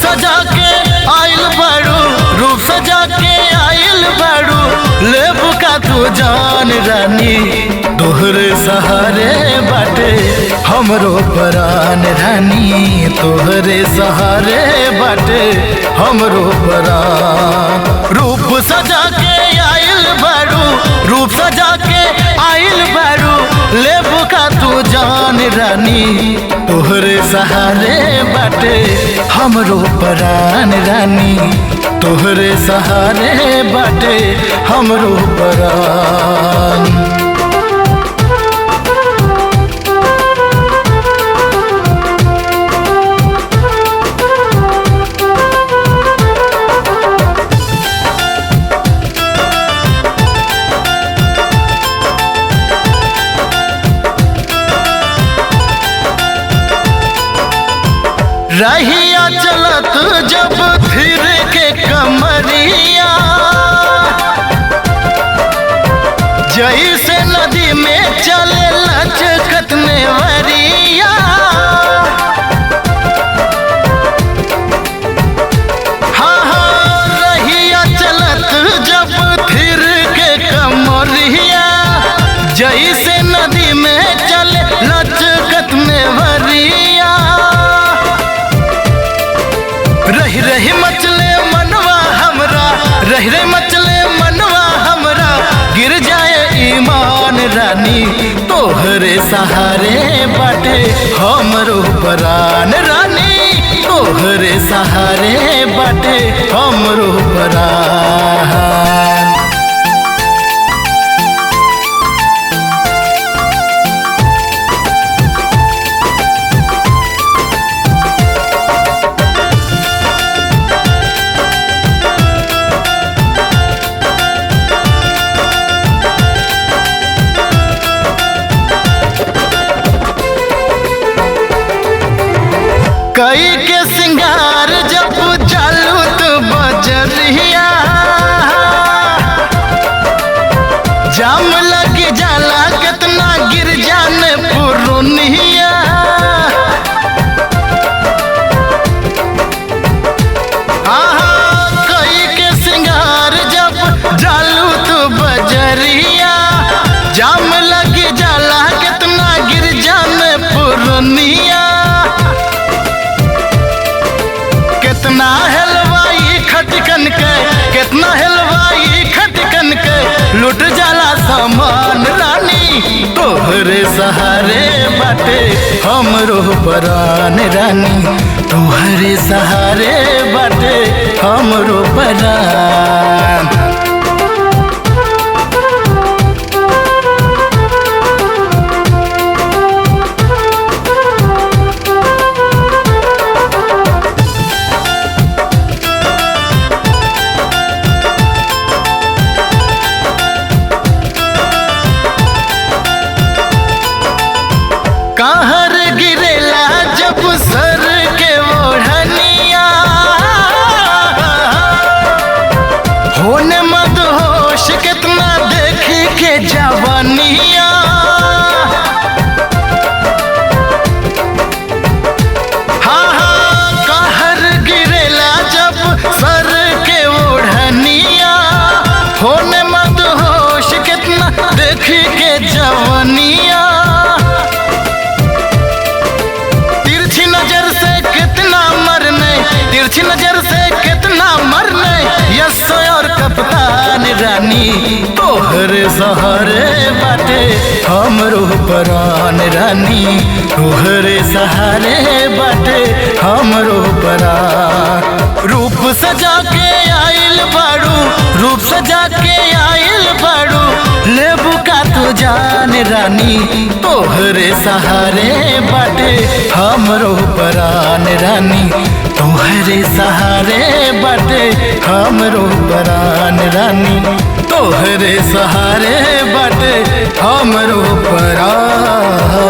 सजा के आइल बाड़ू, रूप सजा के आइल बाड़ू, लेबू का तू जान रानी। तोहरे सहारे बाटे हमरो परान रानी, तोहरे सहारे बाटे हमरो परान। रूप सजा के आइल बाड़ू, रूप सजा के आइल बाड़ू, लेबू का तू जान रानी। तोहरे सहारे बाटे हमरो परान रानी, तोहरे सहारे बाटे हमरो परान। रहिया चलत जब फिर के कमरिया, जैसे नदी में चले लचकत नेवरिया। हाँ हाँ रहिया चलत जब फिर के कमरिया, जैसे नदी में चले लचकत नेवरिया। रही रही मचले मनवा हमरा, रही रही मचले मनवा हमरा, गिर जाए ईमान रानी। तोहरे सहारे बाटे हमरो परान रानी, तोहरे सहारे बाटे हमरो परान। कई के सिंगार जब चालू तो बजरिया, जाम लग जाला कितना गिर जाने पुरुनिया। कई के सिंगार जब चालू तो बजरिया, जाम लग जाला कितना गिर जाने पुरुनिया। कितना हलवाई खटकन के, कितना हलवाई खटकन के, लुट जाला सामान रानी। तोहरे सहारे बाटे हमरो परान रानी, तोहरे सहारे बाटे हमरो परान। कहर गिरेला जब सर के ओढ़निया, होने मदहोश कितना देखी के जवानिया। हाँ हाँ कहर गिरेला जब सर के ओढ़निया, होने मदहोश कितना देखी के जवानिया। तिरछी नजर से कितना मरने यस और कप्तान रानी। तोहरे सहारे बाटे हमरो परान रानी, तोहरे सहारे बाटे हमरो परान। रूप सजा के आइल बाड़ू, रूप सजा के आइल बाड़ू, लेबू का तू जान रानी। तोहरे सहारे बाटे हमरो परान रानी, तोहरे सहारे बाटे हमरो परान रानी, तोहरे सहारे बाटे हमरो परान।